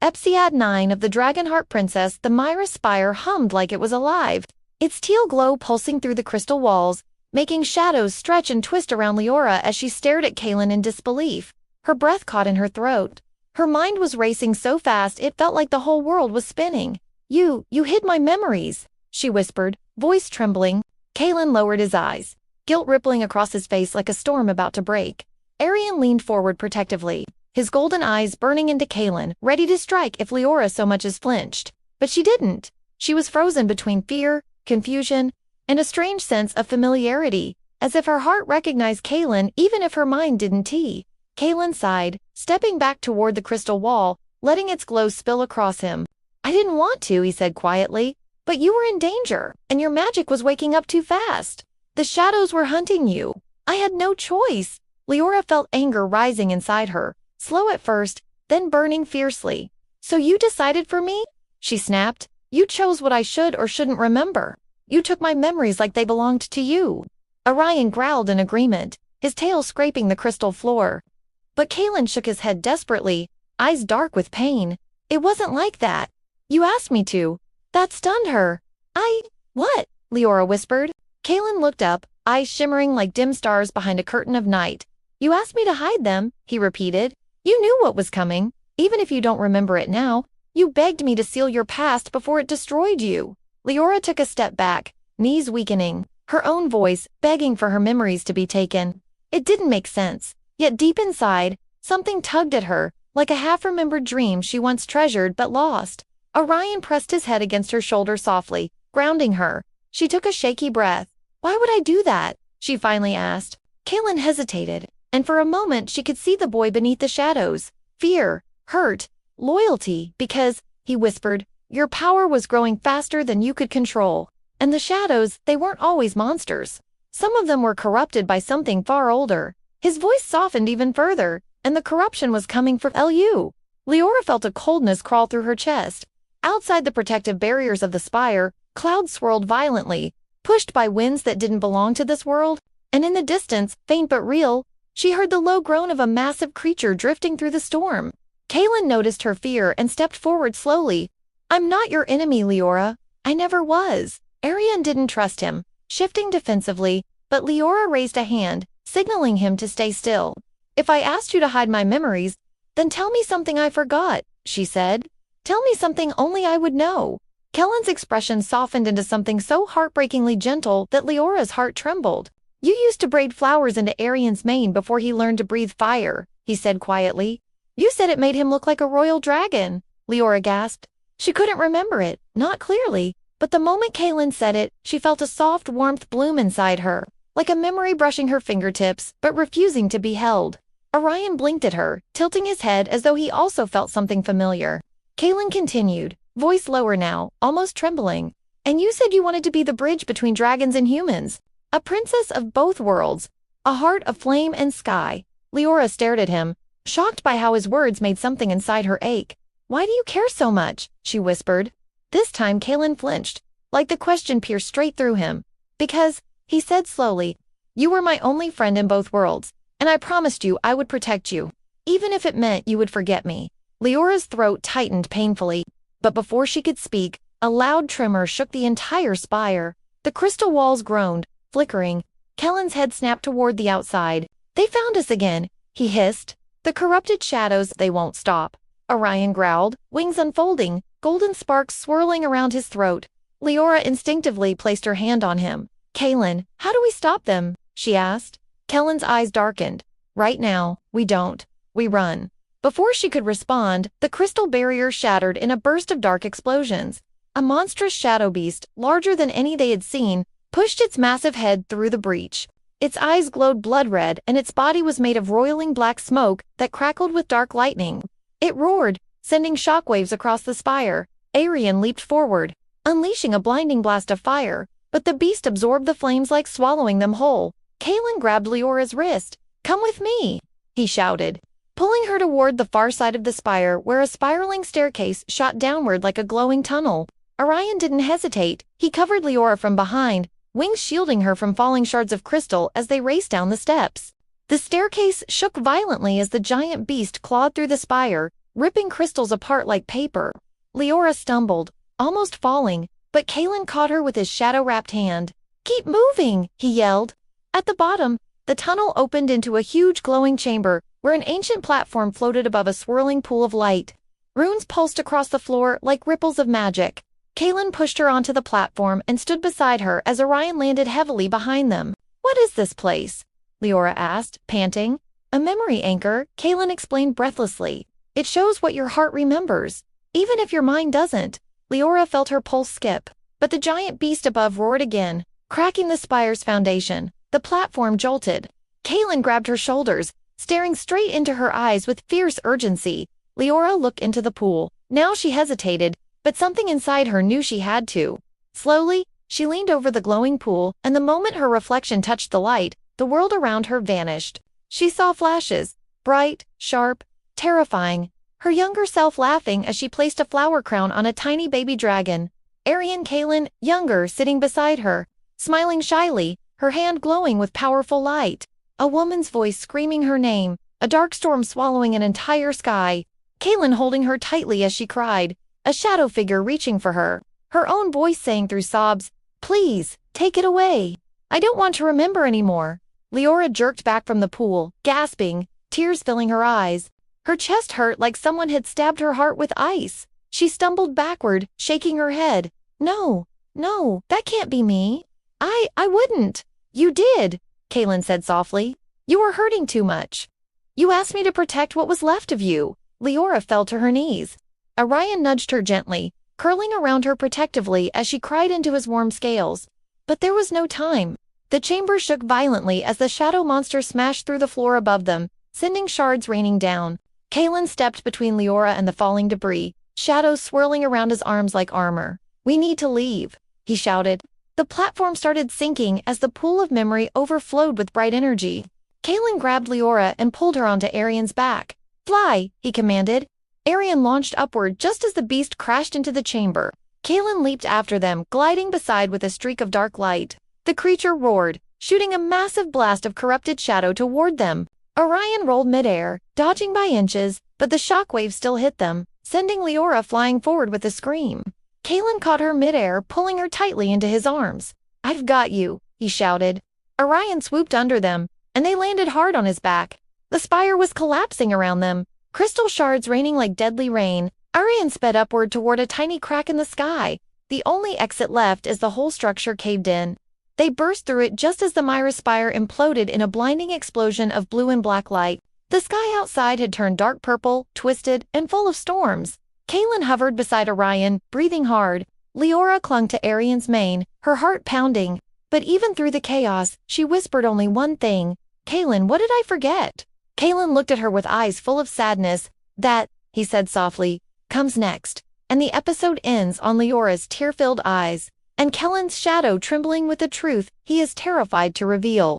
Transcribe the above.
Episode 9 of the Dragonheart Princess. The Mira Spire hummed like it was alive, its teal glow pulsing through the crystal walls, making shadows stretch and twist around Liora as she stared at Kaelen in disbelief. Her breath caught in her throat. Her mind was racing so fast it felt like the whole world was spinning. You hid my memories," she whispered, voice trembling. Kaelen lowered his eyes, guilt rippling across his face like a storm about to break. Arion leaned forward protectively, his golden eyes burning into Kaelen, ready to strike if Liora so much as flinched. But she didn't. She was frozen between fear, confusion, and a strange sense of familiarity, as if her heart recognized Kaelen even if her mind didn't. Kaelen sighed, stepping back toward the crystal wall, letting its glow spill across him. "I didn't want to," he said quietly, "but you were in danger, and your magic was waking up too fast. The shadows were hunting you. I had no choice." Liora felt anger rising inside her, slow at first, then burning fiercely. "So you decided for me?" she snapped. "You chose what I should or shouldn't remember. You took my memories like they belonged to you." Arion growled in agreement, his tail scraping the crystal floor. But Kaelen shook his head desperately, eyes dark with pain. "It wasn't like that. You asked me to." That stunned her. What?" Liora whispered. Kaelen looked up, eyes shimmering like dim stars behind a curtain of night. "You asked me to hide them," he repeated. "You knew what was coming, even if you don't remember it now. You begged me to seal your past before it destroyed you." Liora took a step back, knees weakening, her own voice begging for her memories to be taken. It didn't make sense, yet deep inside, something tugged at her, like a half-remembered dream she once treasured but lost. Arion pressed his head against her shoulder softly, grounding her. She took a shaky breath. "Why would I do that?" she finally asked. Kaelen hesitated, and for a moment she could see the boy beneath the shadows. Fear, hurt, loyalty, because, he whispered, "your power was growing faster than you could control. And the shadows, they weren't always monsters. Some of them were corrupted by something far older." His voice softened even further, and the corruption was coming from Lu. Liora felt a coldness crawl through her chest. Outside the protective barriers of the spire, clouds swirled violently, pushed by winds that didn't belong to this world, and in the distance, faint but real, she heard the low groan of a massive creature drifting through the storm. Kaelen noticed her fear and stepped forward slowly. "I'm not your enemy, Liora. I never was." Arion didn't trust him, shifting defensively, but Liora raised a hand, signaling him to stay still. "If I asked you to hide my memories, then tell me something I forgot," she said. "Tell me something only I would know." Kaelen's expression softened into something so heartbreakingly gentle that Leora's heart trembled. "You used to braid flowers into Arion's mane before he learned to breathe fire," he said quietly. "You said it made him look like a royal dragon." Liora gasped. She couldn't remember it, not clearly, but the moment Kaelen said it, she felt a soft warmth bloom inside her, like a memory brushing her fingertips, but refusing to be held. Arion blinked at her, tilting his head as though he also felt something familiar. Kaelen continued, voice lower now, almost trembling. "And you said you wanted to be the bridge between dragons and humans, a princess of both worlds, a heart of flame and sky." Liora stared at him, shocked by how his words made something inside her ache. "Why do you care so much?" she whispered. This time Kaelen flinched, like the question pierced straight through him. "Because," he said slowly, "you were my only friend in both worlds, and I promised you I would protect you, even if it meant you would forget me." Leora's throat tightened painfully, but before she could speak, a loud tremor shook the entire spire. The crystal walls groaned, flickering. Kaelen's head snapped toward the outside. "They found us again," he hissed. "The corrupted shadows, they won't stop." Arion growled, wings unfolding, golden sparks swirling around his throat. Liora instinctively placed her hand on him. "Kaelen, how do we stop them?" she asked. Kaelen's eyes darkened. "Right now, we don't. We run." Before she could respond, the crystal barrier shattered in a burst of dark explosions. A monstrous shadow beast, larger than any they had seen, pushed its massive head through the breach. Its eyes glowed blood red, and its body was made of roiling black smoke that crackled with dark lightning. It roared, sending shockwaves across the spire. Arion leaped forward, unleashing a blinding blast of fire, but the beast absorbed the flames like swallowing them whole. Kaelen grabbed Leora's wrist. "Come with me," he shouted, pulling her toward the far side of the spire where a spiraling staircase shot downward like a glowing tunnel. Arion didn't hesitate. He covered Liora from behind, wings shielding her from falling shards of crystal as they raced down the steps. The staircase shook violently as the giant beast clawed through the spire, ripping crystals apart like paper. Liora stumbled, almost falling, but Kaelen caught her with his shadow-wrapped hand. "Keep moving!" he yelled. At the bottom, the tunnel opened into a huge glowing chamber where an ancient platform floated above a swirling pool of light. Runes pulsed across the floor like ripples of magic. Kaelen pushed her onto the platform and stood beside her as Arion landed heavily behind them. "What is this place?" Liora asked, panting. "A memory anchor," Kaelen explained breathlessly. "It shows what your heart remembers, even if your mind doesn't." Liora felt her pulse skip, but the giant beast above roared again, cracking the spire's foundation. The platform jolted. Kaelen grabbed her shoulders, staring straight into her eyes with fierce urgency. Liora looked into the pool. Now she hesitated, but something inside her knew she had to. Slowly, she leaned over the glowing pool, and the moment her reflection touched the light, the world around her vanished. She saw flashes, bright, sharp, terrifying. Her younger self laughing as she placed a flower crown on a tiny baby dragon. Arion Kaelen, younger, sitting beside her, smiling shyly, her hand glowing with powerful light. A woman's voice screaming her name, a dark storm swallowing an entire sky. Kaelen holding her tightly as she cried, a shadow figure reaching for her. Her own voice saying through sobs, "Please, take it away. I don't want to remember anymore." Liora jerked back from the pool, gasping, tears filling her eyes. Her chest hurt like someone had stabbed her heart with ice. She stumbled backward, shaking her head. No, that can't be me. I wouldn't." "You did," Kaelen said softly. "You were hurting too much. You asked me to protect what was left of you." Liora fell to her knees. Arion nudged her gently, curling around her protectively as she cried into his warm scales. But there was no time. The chamber shook violently as the shadow monster smashed through the floor above them, sending shards raining down. Kaelen stepped between Liora and the falling debris, shadows swirling around his arms like armor. "We need to leave," he shouted. The platform started sinking as the pool of memory overflowed with bright energy. Kaelen grabbed Liora and pulled her onto Arion's back. "Fly," he commanded. Arion launched upward just as the beast crashed into the chamber. Kaelen leaped after them, gliding beside with a streak of dark light. The creature roared, shooting a massive blast of corrupted shadow toward them. Arion rolled midair, dodging by inches, but the shockwave still hit them, sending Liora flying forward with a scream. Kaelen caught her midair, pulling her tightly into his arms. "I've got you," he shouted. Arion swooped under them, and they landed hard on his back. The spire was collapsing around them, crystal shards raining like deadly rain. Arion sped upward toward a tiny crack in the sky, the only exit left as the whole structure caved in. They burst through it just as the Mira Spire imploded in a blinding explosion of blue and black light. The sky outside had turned dark purple, twisted, and full of storms. Kaelen hovered beside Arion, breathing hard. Liora clung to Arion's mane, her heart pounding. But even through the chaos, she whispered only one thing. "Kaelen, what did I forget?" Kaelen looked at her with eyes full of sadness. "That," he said softly, "comes next." And the episode ends on Leora's tear-filled eyes, and Kaelen's shadow trembling with the truth he is terrified to reveal.